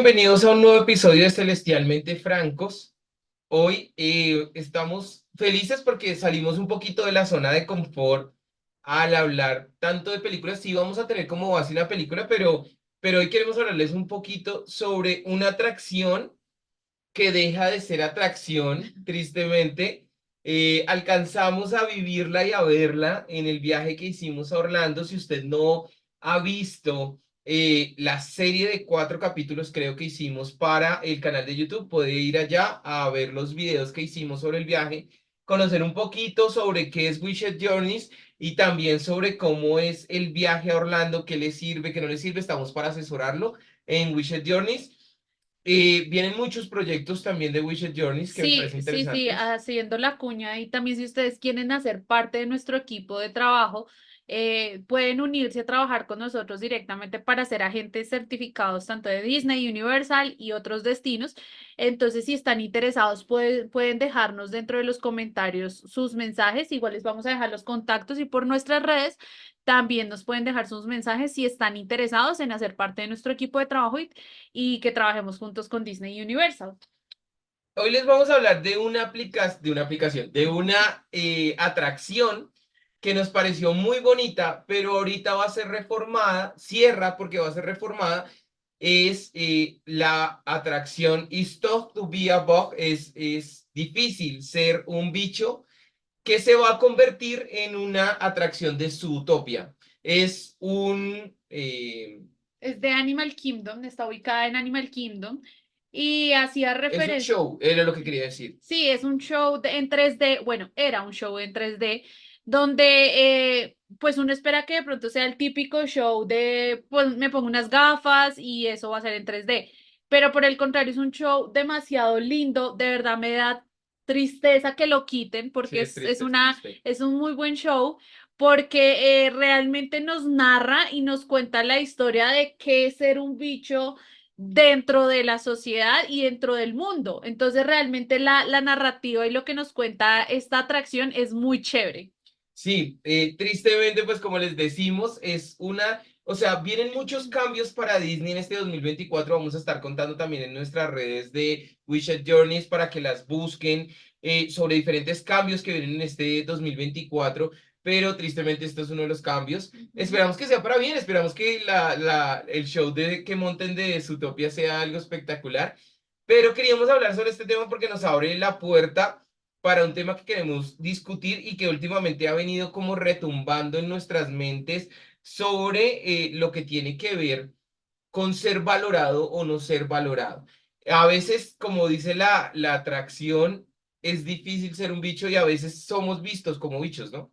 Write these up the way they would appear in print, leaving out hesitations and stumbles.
bienvenidos a un nuevo episodio de Celestialmente Francos. Hoy estamos felices porque salimos un poquito de la zona de confort al hablar tanto de películas. Sí, vamos a tener como base una película, pero hoy queremos hablarles un poquito sobre una atracción que deja de ser atracción, tristemente. Alcanzamos a vivirla y a verla en el viaje que hicimos a Orlando. Si usted no ha visto la serie de 4 capítulos, creo que hicimos para el canal de YouTube, puede ir allá a ver los videos que hicimos sobre el viaje, conocer un poquito sobre qué es Wished Journeys y también sobre cómo es el viaje a Orlando, qué le sirve, qué no le sirve. Estamos para asesorarlo en Wished Journeys. Vienen muchos proyectos también de Wished Journeys que me Sí, parecen sí, sí, interesantes. haciendo la cuña y también si ustedes quieren hacer parte de nuestro equipo de trabajo, pueden unirse a trabajar con nosotros directamente para ser agentes certificados tanto de Disney, Universal y otros destinos. Entonces, si están interesados, pueden dejarnos dentro de los comentarios sus mensajes. Igual les vamos a dejar los contactos y por nuestras redes también nos pueden dejar sus mensajes si están interesados en hacer parte de nuestro equipo de trabajo y que trabajemos juntos con Disney y Universal. Hoy les vamos a hablar de de una atracción que nos pareció muy bonita, pero ahorita va a ser reformada, cierra porque va a ser reformada. Es la atracción It's Tough to be a Bug, es difícil ser un bicho que se va a convertir en una atracción de Zootopia. Es un, Es de Animal Kingdom, está ubicada en Animal Kingdom y hacía es un referencia, show, era lo que quería decir. sí, es un show en 3D, bueno, era un show en 3D donde pues uno espera que de pronto sea el típico show de pues me pongo unas gafas y eso va a ser en 3D, pero por el contrario es un show demasiado lindo, de verdad me da tristeza que lo quiten Sí, porque es triste, es triste. es un muy buen show porque realmente nos narra y nos cuenta la historia de qué es ser un bicho dentro de la sociedad y dentro del mundo. Entonces, realmente la narrativa y lo que nos cuenta esta atracción es muy chévere. Sí, tristemente, pues como les decimos, es una, o sea, vienen muchos cambios para Disney en este 2024. Vamos a estar contando también en nuestras redes de Wished Journeys para que las busquen sobre diferentes cambios que vienen en este 2024. Pero tristemente esto es uno de los cambios. Ujú. Esperamos que sea para bien, esperamos que el show que monten de Zootopia sea algo espectacular. Pero queríamos hablar sobre este tema porque nos abre la puerta para un tema que queremos discutir y que últimamente ha venido como retumbando en nuestras mentes sobre lo que tiene que ver con ser valorado o no ser valorado. A veces, como dice la atracción, es difícil ser un bicho y a veces somos vistos como bichos, ¿no?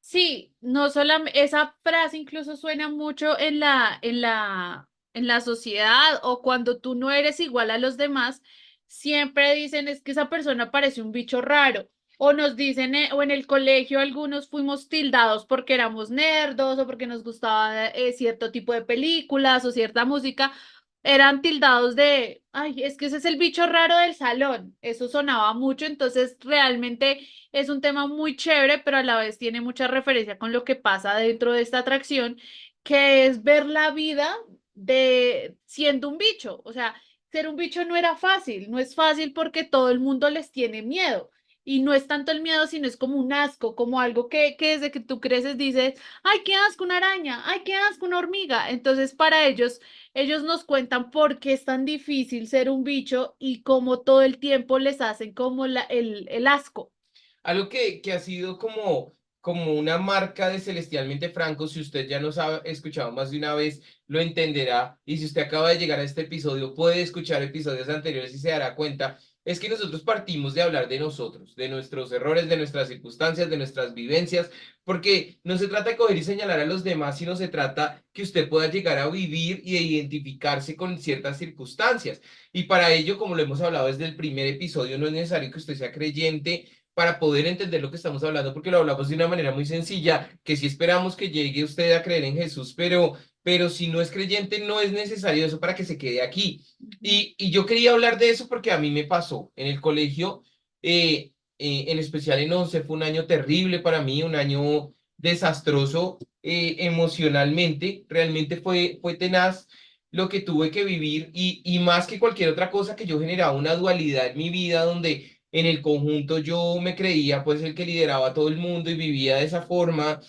Sí, no solamente esa frase incluso suena mucho en en la sociedad o cuando tú no eres igual a los demás, siempre dicen es que esa persona parece un bicho raro. O nos dicen, o en el colegio algunos fuimos tildados porque éramos nerdos o porque nos gustaba cierto tipo de películas o cierta música, eran tildados de, ay, es que ese es el bicho raro del salón. Eso sonaba mucho, entonces realmente es un tema muy chévere, pero a la vez tiene mucha referencia con lo que pasa dentro de esta atracción, que es ver la vida de siendo un bicho. O sea, ser un bicho no era fácil, no es fácil porque todo el mundo les tiene miedo. Y no es tanto el miedo, sino es como un asco, como algo que desde que tú creces dices, ay, qué asco una araña, ay, qué asco una hormiga. Entonces, para ellos nos cuentan por qué es tan difícil ser un bicho y cómo todo el tiempo les hacen como el asco. Algo que ha sido como una marca de Celestialmente Franco, si usted ya nos ha escuchado más de una vez, lo entenderá. Y si usted acaba de llegar a este episodio, puede escuchar episodios anteriores y se dará cuenta. Es que nosotros partimos de hablar de nosotros, de nuestros errores, de nuestras circunstancias, de nuestras vivencias, porque no se trata de coger y señalar a los demás, sino se trata que usted pueda llegar a vivir y de identificarse con ciertas circunstancias. Y para ello, como lo hemos hablado desde el primer episodio, no es necesario que usted sea creyente para poder entender lo que estamos hablando, porque lo hablamos de una manera muy sencilla, que si esperamos que llegue usted a creer en Jesús, pero si no es creyente, no es necesario eso para que se quede aquí. Y yo quería hablar de eso porque a mí me pasó en el colegio, en especial en 11, fue un año terrible para mí, un año desastroso emocionalmente, realmente fue tenaz. lo que tuve que vivir y más que cualquier otra cosa que yo generaba una dualidad en mi vida donde en el conjunto yo me creía pues el que lideraba a todo el mundo y vivía de esa forma.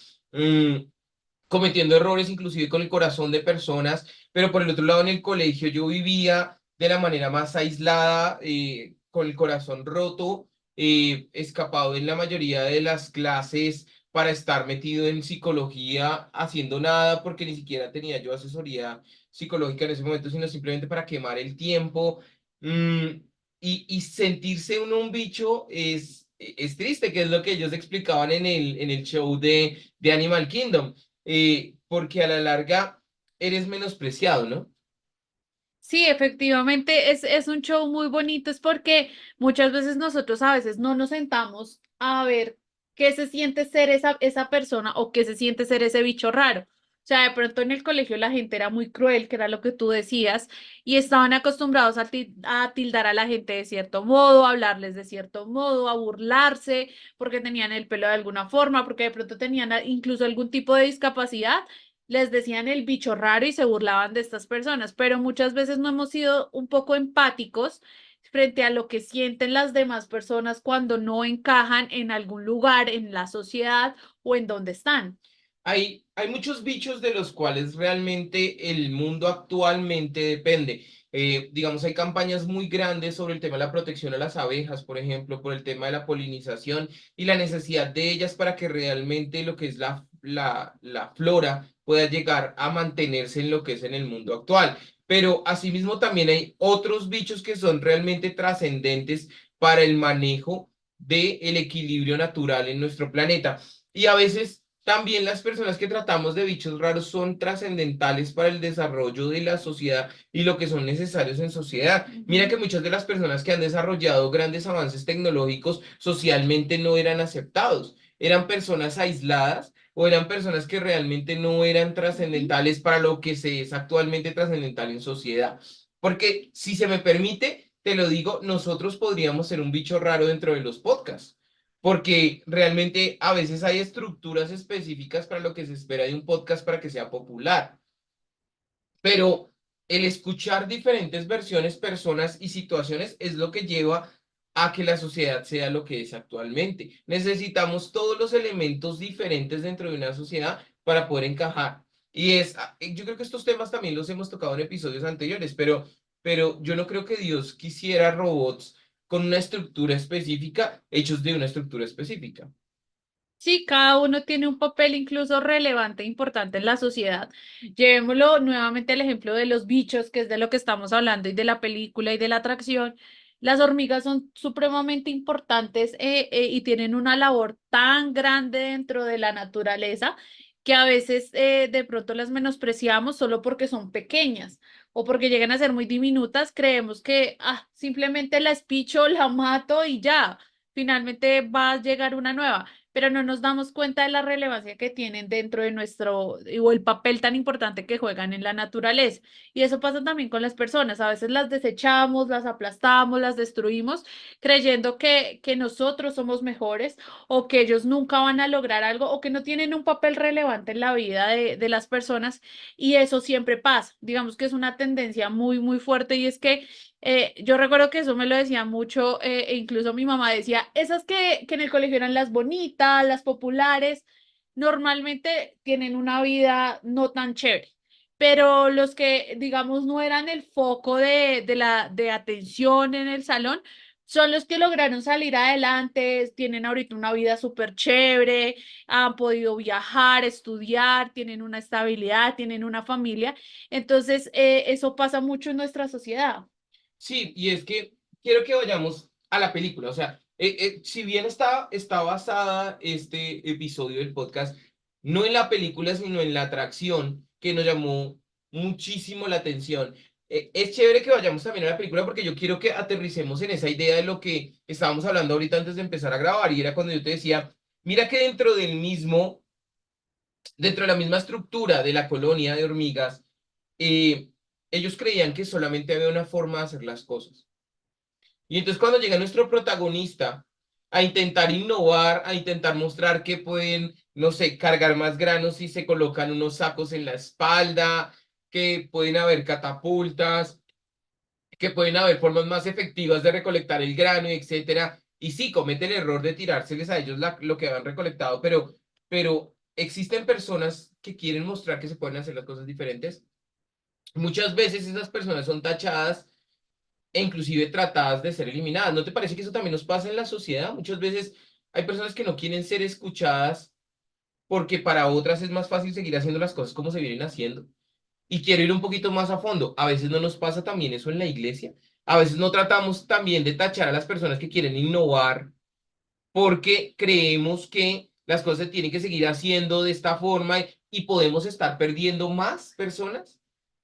Cometiendo errores inclusive con el corazón de personas, pero por el otro lado en el colegio yo vivía de la manera más aislada, con el corazón roto, escapado en la mayoría de las clases para estar metido en psicología, haciendo nada porque ni siquiera tenía yo asesoría psicológica en ese momento, sino simplemente para quemar el tiempo. Mm, y sentirse uno un bicho es triste, que es lo que ellos explicaban en el show de Animal Kingdom, porque a la larga eres menospreciado, ¿no? Sí, efectivamente es un show muy bonito, es porque muchas veces nosotros a veces no nos sentamos a ver qué se siente ser esa persona o qué se siente ser ese bicho raro. O sea, de pronto en el colegio la gente era muy cruel, que era lo que tú decías, y estaban acostumbrados a tildar a la gente de cierto modo, a hablarles de cierto modo, a burlarse, porque tenían el pelo de alguna forma, porque de pronto tenían incluso algún tipo de discapacidad, les decían el bicho raro y se burlaban de estas personas, pero muchas veces no hemos sido un poco empáticos frente a lo que sienten las demás personas cuando no encajan en algún lugar, en la sociedad o en donde están. Hay muchos bichos de los cuales realmente el mundo actualmente depende. Digamos, hay campañas muy grandes sobre el tema de la protección a las abejas, por ejemplo, por el tema de la polinización y la necesidad de ellas para que realmente lo que es la flora pueda llegar a mantenerse en lo que es en el mundo actual. Pero asimismo también hay otros bichos que son realmente trascendentes para el manejo del equilibrio natural en nuestro planeta. Y a veces también las personas que tratamos de bichos raros son trascendentales para el desarrollo de la sociedad y lo que son necesarios en sociedad. Mira Ujú. que muchas de las personas que han desarrollado grandes avances tecnológicos socialmente no eran aceptados. Eran personas aisladas o eran personas que realmente no eran Ujú. trascendentales para lo que se es actualmente trascendental en sociedad. Porque si se me permite, te lo digo, nosotros podríamos ser un bicho raro dentro de los podcasts porque realmente a veces hay estructuras específicas para lo que se espera de un podcast para que sea popular, pero el escuchar diferentes versiones, personas y situaciones es lo que lleva a que la sociedad sea lo que es actualmente. Necesitamos todos los elementos diferentes dentro de una sociedad para poder encajar. Yo creo que estos temas también los hemos tocado en episodios anteriores, pero yo no creo que Dios quisiera robots con una estructura específica, hechos de una estructura específica. Sí, cada uno tiene un papel incluso relevante e importante en la sociedad. Llevémoslo nuevamente al ejemplo de los bichos, que es de lo que estamos hablando, y de la película y de la atracción. Las hormigas son supremamente importantes y tienen una labor tan grande dentro de la naturaleza que a veces de pronto las menospreciamos solo porque son pequeñas o porque llegan a ser muy diminutas. Creemos que simplemente la espicho, la mato y ya, finalmente va a llegar una nueva, pero no nos damos cuenta de la relevancia que tienen dentro de nuestro, o el papel tan importante que juegan en la naturaleza. Y eso pasa también con las personas. A veces las desechamos, las aplastamos, las destruimos, creyendo que nosotros somos mejores o que ellos nunca van a lograr algo o que no tienen un papel relevante en la vida de las personas. Y eso siempre pasa. Digamos que es una tendencia muy, muy fuerte y es que yo recuerdo que eso me lo decía mucho, e incluso mi mamá decía, esas que en el colegio eran las bonitas, las populares, normalmente tienen una vida no tan chévere, pero los que, digamos, no eran el foco de atención en el salón, son los que lograron salir adelante, tienen ahorita una vida súper chévere, han podido viajar, estudiar, tienen una estabilidad, tienen una familia. Entonces, eso pasa mucho en nuestra sociedad. Sí, y es que quiero que vayamos a la película. O sea, si bien está basada este episodio del podcast, no en la película, sino en la atracción que nos llamó muchísimo la atención. Es chévere que vayamos también a la película porque yo quiero que aterricemos en esa idea de lo que estábamos hablando ahorita antes de empezar a grabar. Y era cuando yo te decía, mira que dentro de la misma estructura de la colonia de hormigas, eh, ellos creían que solamente había una forma de hacer las cosas. Y entonces cuando llega nuestro protagonista a intentar innovar, a intentar mostrar que pueden, no sé, cargar más granos si se colocan unos sacos en la espalda, que pueden haber catapultas, que pueden haber formas más efectivas de recolectar el grano, etcétera. Y sí, cometen el error de tirárseles a ellos lo que han recolectado, pero existen personas que quieren mostrar que se pueden hacer las cosas diferentes. Muchas veces esas personas son tachadas e inclusive tratadas de ser eliminadas. ¿No te parece que eso también nos pasa en la sociedad? Muchas veces hay personas que no quieren ser escuchadas porque para otras es más fácil seguir haciendo las cosas como se vienen haciendo. Y quiero ir un poquito más a fondo. A veces no nos pasa también eso en la iglesia. A veces no tratamos también de tachar a las personas que quieren innovar porque creemos que las cosas se tienen que seguir haciendo de esta forma y podemos estar perdiendo más personas.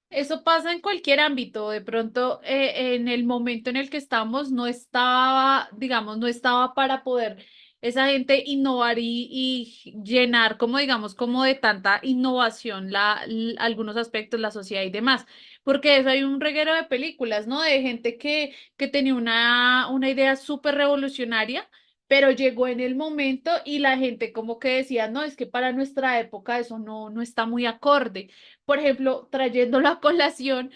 Eso pasa en cualquier ámbito. De pronto, en el momento en el que estamos, no estaba, digamos, no estaba para poder esa gente innovar y llenar, como digamos, como de tanta innovación algunos aspectos, la sociedad y demás. Porque de eso hay un reguero de películas, ¿no? De gente que tenía una idea súper revolucionaria, pero llegó en el momento y la gente como que decía, no, es que para nuestra época eso no está muy acorde. Por ejemplo, trayéndolo a colación,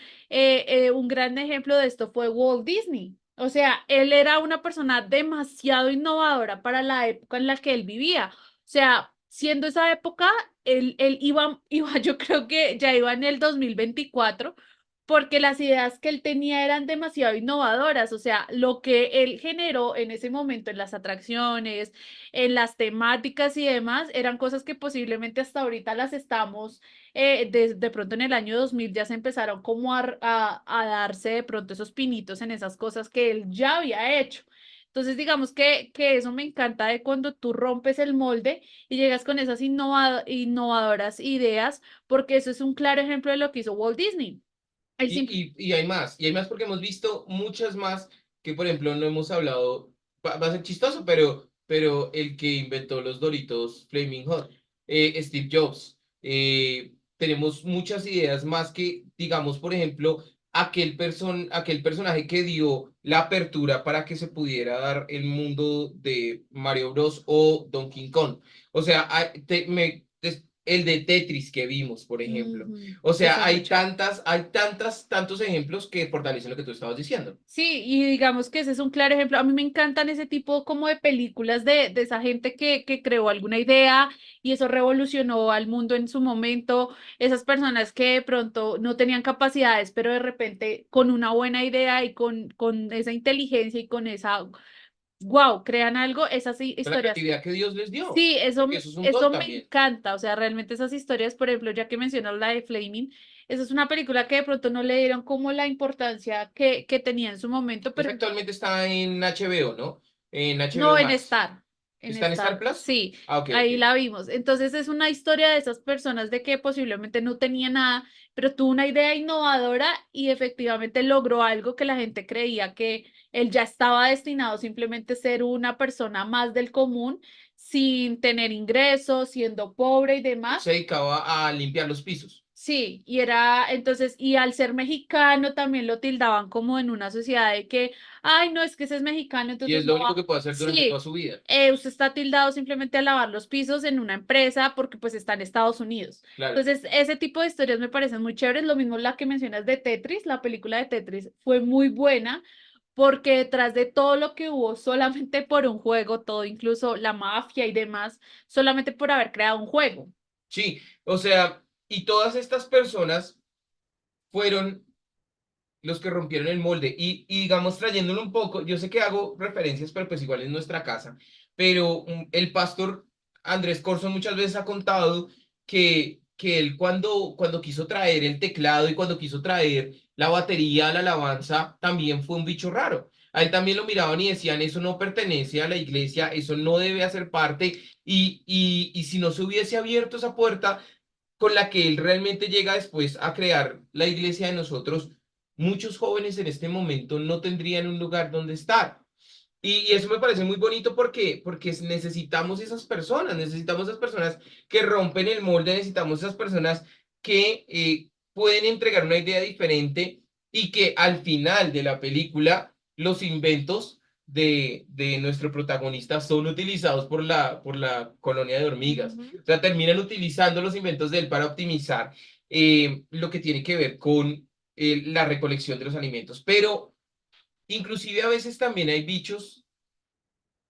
un gran ejemplo de esto fue Walt Disney. O sea, él era una persona demasiado innovadora para la época en la que él vivía. O sea, siendo esa época, él iba, yo creo que ya iba en el 2024, porque las ideas que él tenía eran demasiado innovadoras. O sea, lo que él generó en ese momento en las atracciones, en las temáticas y demás, eran cosas que posiblemente hasta ahorita las estamos de pronto en el año 2000 ya se empezaron como a darse de pronto esos pinitos en esas cosas que él ya había hecho. Entonces, digamos que eso me encanta de cuando tú rompes el molde y llegas con esas innovadoras ideas, porque eso es un claro ejemplo de lo que hizo Walt Disney. El simple, Y y hay más porque hemos visto muchas más que, por ejemplo, no hemos hablado, va a ser chistoso, pero el que inventó los Doritos Flaming Hot, Steve Jobs. Tenemos muchas ideas más que, digamos, por ejemplo, aquel personaje que dio la apertura para que se pudiera dar el mundo de Mario Bros. O Donkey Kong. O sea, el de Tetris que vimos, por ejemplo. ujú, O esa sea, mucho. tantos ejemplos que fortalecen lo que tú estabas diciendo. Sí, y digamos que ese es un claro ejemplo. A mí me encantan ese tipo como de películas de esa gente que creó alguna idea y eso revolucionó al mundo en su momento. Esas personas que de pronto no tenían capacidades, pero de repente con una buena idea y con esa inteligencia y con esa, wow, crean algo, esas Con la historias. creatividad que Dios les dio, Sí, porque eso es un eso don me también. encanta, o sea, realmente esas historias, por ejemplo, ya que mencionas la de Flaming, esa es una película que de pronto no le dieron como la importancia que tenía en su momento, Esa pero actualmente está en HBO, ¿no? En HBO no Max. En ¿Está en Star Star, Plus? sí, Ah, ok, ok. ahí la vimos. Entonces es una historia de esas personas de que posiblemente no tenía nada, pero tuvo una idea innovadora y efectivamente logró algo que la gente creía que él ya estaba destinado simplemente a ser una persona más del común, sin tener ingresos, siendo pobre y demás. Se dedicaba a limpiar los pisos. Sí, y era entonces, y al ser mexicano también lo tildaban como en una sociedad de que, ay, no, es que ese es mexicano, Y entonces es lo no único va. que puede hacer durante toda Sí, su vida. usted está tildado simplemente a lavar los pisos en una empresa porque pues está en Estados Unidos. Claro. Entonces, ese tipo de historias me parecen muy chéveres. Lo mismo la que mencionas de Tetris, la película de Tetris fue muy buena porque detrás de todo lo que hubo solamente por un juego, todo, incluso la mafia y demás, solamente por haber creado un juego. Sí, o sea, y todas estas personas fueron los que rompieron el molde. Y digamos, trayéndolo un poco, yo sé que hago referencias, pero pues igual es nuestra casa, pero el pastor Andrés Corson muchas veces ha contado que él cuando quiso traer el teclado y cuando quiso traer la batería, la alabanza, también fue un bicho raro. A él también lo miraban y decían, eso no pertenece a la iglesia, eso no debe hacer parte, y si no se hubiese abierto esa puerta con la que él realmente llega después a crear la iglesia de nosotros, muchos jóvenes en este momento no tendrían un lugar donde estar. Y eso me parece muy bonito porque necesitamos esas personas que rompen el molde, necesitamos esas personas que pueden entregar una idea diferente y que al final de la película los inventos de nuestro protagonista son utilizados por la colonia de hormigas. Ujú. O sea, terminan utilizando los inventos de él para optimizar. lo que tiene que ver con la recolección de los alimentos. Pero inclusive a veces también hay bichos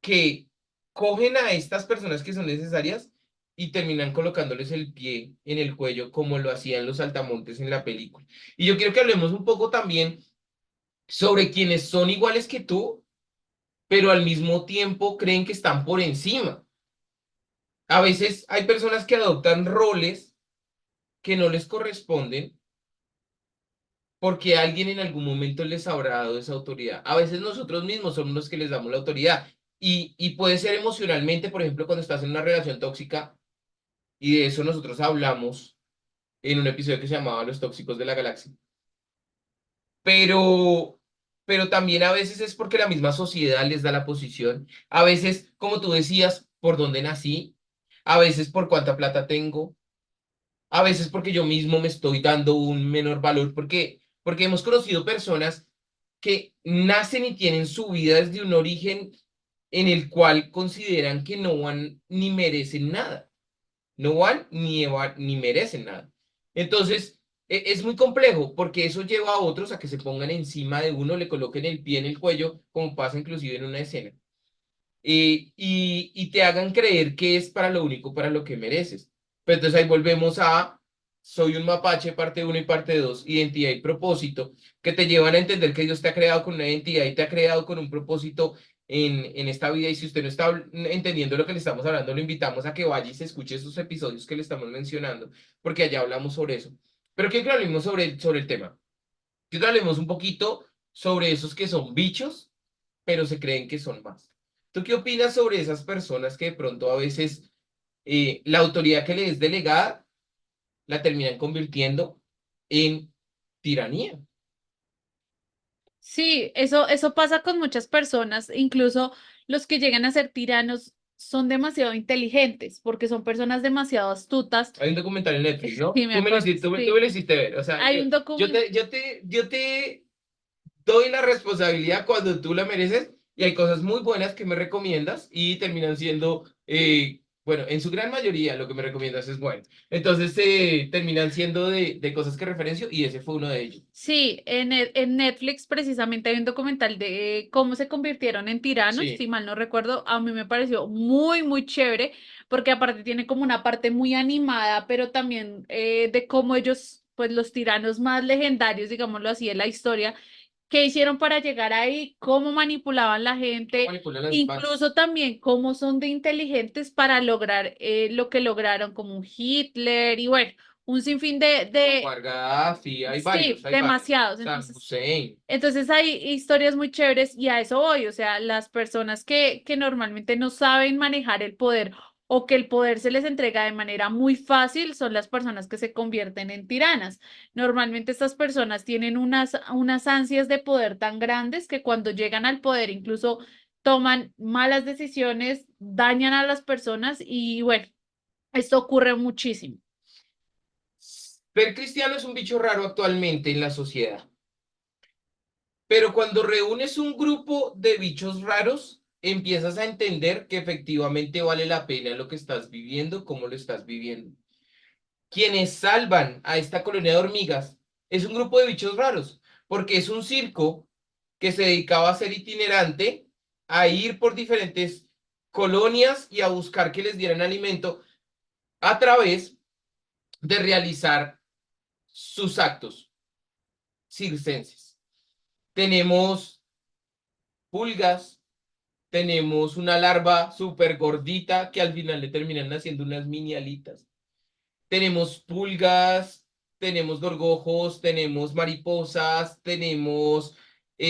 que cogen a estas personas que son necesarias y terminan colocándoles el pie en el cuello como lo hacían los saltamontes en la película. Y yo quiero que hablemos un poco también sobre quienes son iguales que tú, pero al mismo tiempo creen que están por encima. A veces hay personas que adoptan roles que no les corresponden porque alguien en algún momento les habrá dado esa autoridad. A veces nosotros mismos somos los que les damos la autoridad. Y puede ser emocionalmente, por ejemplo, cuando estás en una relación tóxica, y de eso nosotros hablamos en un episodio que se llamaba Los Tóxicos de la Galaxia. Pero, pero también a veces es porque la misma sociedad les da la posición. A veces, como tú decías, por dónde nací, a veces por cuánta plata tengo, a veces porque yo mismo me estoy dando un menor valor, porque hemos conocido personas que nacen y tienen su vida desde un origen en el cual consideran que no van ni merecen nada, no van ni merecen nada. Entonces, es muy complejo porque eso lleva a otros a que se pongan encima de uno, le coloquen el pie en el cuello, como pasa inclusive en una escena, y te hagan creer que es para lo único, para lo que mereces. Pero entonces ahí volvemos a, soy un mapache, parte uno y parte 2 identidad y propósito, que te llevan a entender que Dios te ha creado con una identidad y te ha creado con un propósito en esta vida. Y si usted no está entendiendo lo que le estamos hablando, lo invitamos a que vaya y se escuche esos episodios que le estamos mencionando, porque allá hablamos sobre eso. Pero quiero que hablemos sobre el tema. Quiero que hablemos un poquito sobre esos que son bichos pero se creen que son más. ¿Tú qué opinas sobre esas personas que de pronto a veces la autoridad que les es delegada la terminan convirtiendo en tiranía? Sí, eso pasa con muchas personas, incluso los que llegan a ser tiranos son demasiado inteligentes porque son personas demasiado astutas. Hay un documental en Netflix, ¿no? Sí, me Tú me lo acuerdo, hiciste, tú me sí. lo hiciste ver. O sea, Hay un documental. yo te doy la responsabilidad cuando tú la mereces y hay cosas muy buenas que me recomiendas y terminan siendo, bueno, en su gran mayoría lo que me recomiendas es bueno. Entonces, terminan siendo de cosas que referencio y ese fue uno de ellos. Sí, en Netflix precisamente hay un documental de cómo se convirtieron en tiranos, Sí. si mal no recuerdo, a mí me pareció muy, muy chévere, porque aparte tiene como una parte muy animada, pero también de cómo ellos, pues los tiranos más legendarios, digámoslo así, de la historia, qué hicieron para llegar ahí, cómo manipulaban la ¿Cómo gente, manipulan las incluso masas? también cómo son de inteligentes para lograr lo que lograron, como un Hitler y bueno, un sinfín Muammar Gaddafi, sí, hay varios. demasiados. Saddam Entonces, Hussein. entonces hay historias muy chéveres y a eso voy, o sea, las personas que normalmente no saben manejar el poder o que el poder se les entrega de manera muy fácil son las personas que se convierten en tiranas. Normalmente estas personas tienen unas ansias de poder tan grandes que cuando llegan al poder incluso toman malas decisiones, dañan a las personas y bueno, esto ocurre muchísimo. Ser cristiano es un bicho raro actualmente en la sociedad, pero cuando reúnes un grupo de bichos raros, empiezas a entender que efectivamente vale la pena lo que estás viviendo, cómo lo estás viviendo. Quienes salvan a esta colonia de hormigas es un grupo de bichos raros, porque es un circo que se dedicaba a ser itinerante, a ir por diferentes colonias y a buscar que les dieran alimento a través de realizar sus actos circenses. Tenemos pulgas, tenemos una larva súper gordita que al final le terminan haciendo unas mini alitas. Tenemos pulgas, tenemos gorgojos, tenemos mariposas, tenemos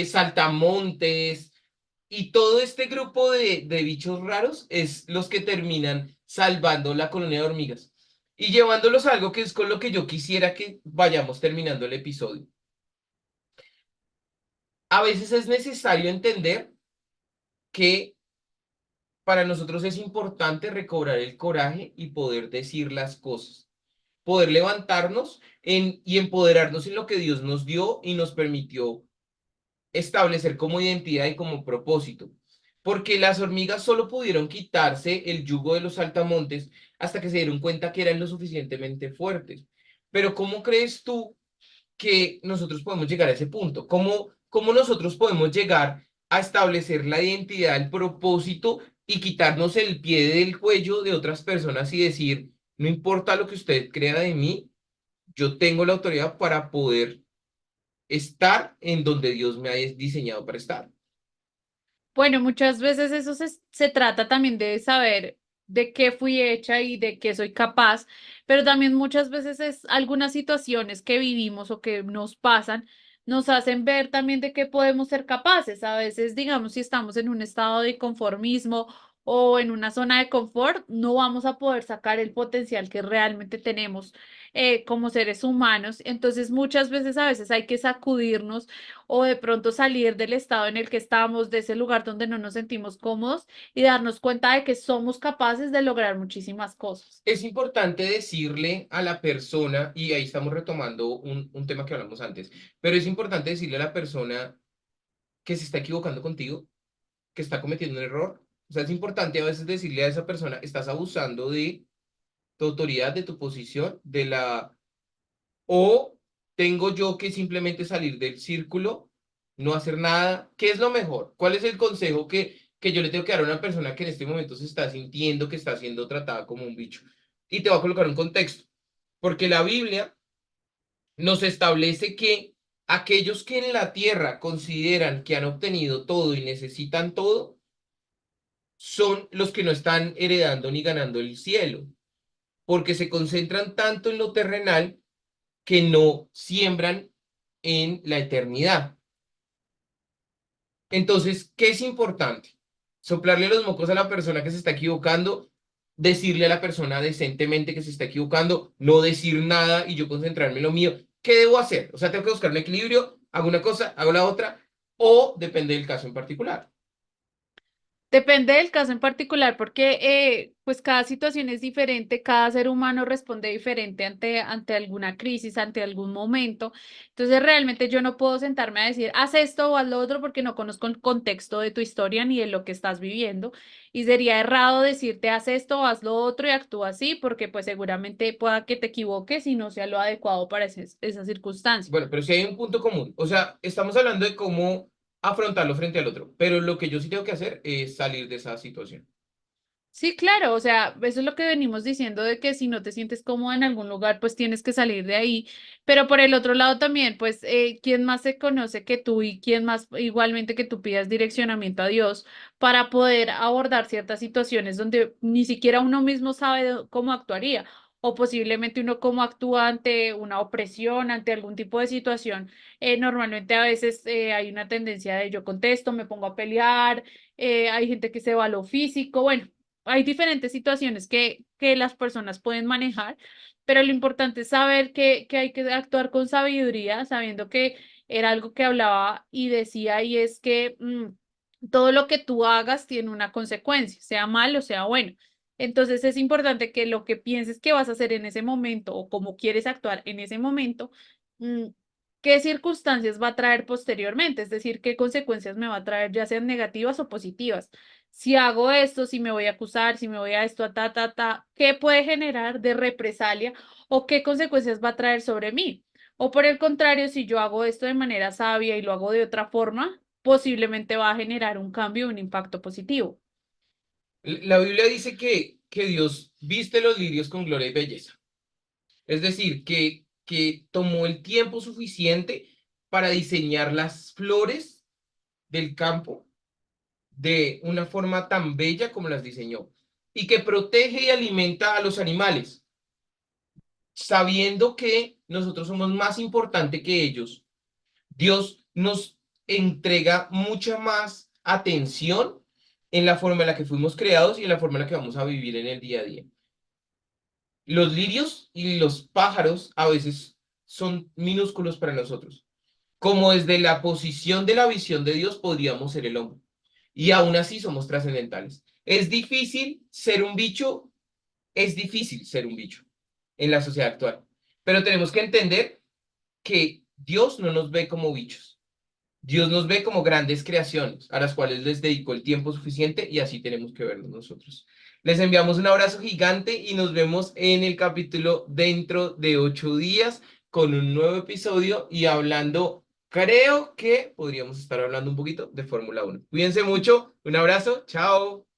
saltamontes y todo este grupo de bichos raros es los que terminan salvando la colonia de hormigas y llevándolos a algo que es con lo que yo quisiera que vayamos terminando el episodio. A veces es necesario entender que para nosotros es importante recobrar el coraje y poder decir las cosas, poder levantarnos y empoderarnos en lo que Dios nos dio y nos permitió establecer como identidad y como propósito. Porque las hormigas solo pudieron quitarse el yugo de los saltamontes hasta que se dieron cuenta que eran lo suficientemente fuertes. Pero ¿cómo crees tú que nosotros podemos llegar a ese punto? ¿Cómo nosotros podemos llegar a establecer la identidad, el propósito y quitarnos el pie del cuello de otras personas y decir, no importa lo que usted crea de mí, yo tengo la autoridad para poder estar en donde Dios me ha diseñado para estar? Bueno, muchas veces eso se trata también de saber de qué fui hecha y de qué soy capaz, pero también muchas veces es algunas situaciones que vivimos o que nos pasan, nos hacen ver también de qué podemos ser capaces. A veces, digamos, si estamos en un estado de conformismo o en una zona de confort, no vamos a poder sacar el potencial que realmente tenemos como seres humanos. Entonces, muchas veces, a veces hay que sacudirnos o de pronto salir del estado en el que estamos, de ese lugar donde no nos sentimos cómodos y darnos cuenta de que somos capaces de lograr muchísimas cosas. Es importante decirle a la persona, y ahí estamos retomando un tema que hablamos antes, pero es importante decirle a la persona que se está equivocando contigo, que está cometiendo un error. O sea, es importante a veces decirle a esa persona, estás abusando de tu autoridad, de tu posición, o tengo yo que simplemente salir del círculo, no hacer nada. ¿Qué es lo mejor? ¿Cuál es el consejo que yo le tengo que dar a una persona que en este momento se está sintiendo que está siendo tratada como un bicho? Y te voy a colocar un contexto, porque la Biblia nos establece que aquellos que en la tierra consideran que han obtenido todo y necesitan todo, son los que no están heredando ni ganando el cielo, porque se concentran tanto en lo terrenal que no siembran en la eternidad. Entonces, ¿qué es importante? Soplarle los mocos a la persona que se está equivocando, decirle a la persona decentemente que se está equivocando, no decir nada y yo concentrarme en lo mío. ¿Qué debo hacer? O sea, tengo que buscar un equilibrio, hago una cosa, hago la otra, o depende del caso en particular. Depende del caso en particular, porque pues cada situación es diferente, cada ser humano responde diferente ante alguna crisis, ante algún momento. Entonces, realmente yo no puedo sentarme a decir, haz esto o haz lo otro, porque no conozco el contexto de tu historia ni de lo que estás viviendo. Y sería errado decirte, haz esto o haz lo otro y actúa así, porque pues seguramente pueda que te equivoques y no sea lo adecuado para esa circunstancia. Bueno, pero sí hay un punto común. O sea, estamos hablando de cómo afrontarlo frente al otro, pero lo que yo sí tengo que hacer es salir de esa situación. Sí, claro, o sea, eso es lo que venimos diciendo de que si no te sientes cómoda en algún lugar, pues tienes que salir de ahí. Pero por el otro lado también, pues, ¿quién más se conoce que tú y quién más igualmente que tú pidas direccionamiento a Dios para poder abordar ciertas situaciones donde ni siquiera uno mismo sabe cómo actuaría? O posiblemente uno cómo actúa ante una opresión, ante algún tipo de situación. Normalmente a veces hay una tendencia de yo contesto, me pongo a pelear, hay gente que se va a lo físico, bueno, hay diferentes situaciones que las personas pueden manejar, pero lo importante es saber que hay que actuar con sabiduría, sabiendo que era algo que hablaba y decía, y es que todo lo que tú hagas tiene una consecuencia, sea malo, sea bueno. Entonces es importante que lo que pienses que vas a hacer en ese momento o cómo quieres actuar en ese momento, mm, qué circunstancias va a traer posteriormente, es decir, qué consecuencias me va a traer, ya sean negativas o positivas. Si hago esto, si me voy a acusar, si me voy a esto, ¿qué puede generar de represalia o qué consecuencias va a traer sobre mí? O por el contrario, si yo hago esto de manera sabia y lo hago de otra forma, posiblemente va a generar un cambio, un impacto positivo. La Biblia dice que Dios viste los lirios con gloria y belleza. Es decir, que tomó el tiempo suficiente para diseñar las flores del campo de una forma tan bella como las diseñó. Y que protege y alimenta a los animales, sabiendo que nosotros somos más importante que ellos. Dios nos entrega mucha más atención en la forma en la que fuimos creados y en la forma en la que vamos a vivir en el día a día. Los lirios y los pájaros a veces son minúsculos para nosotros, como desde la posición de la visión de Dios podríamos ser el hombre. Y aún así somos trascendentales. Es difícil ser un bicho en la sociedad actual, pero tenemos que entender que Dios no nos ve como bichos. Dios nos ve como grandes creaciones a las cuales les dedicó el tiempo suficiente y así tenemos que vernos nosotros. Les enviamos un abrazo gigante y nos vemos en el capítulo dentro de 8 días con un nuevo episodio y hablando, creo que podríamos estar hablando un poquito de Fórmula 1. Cuídense mucho, un abrazo, chao.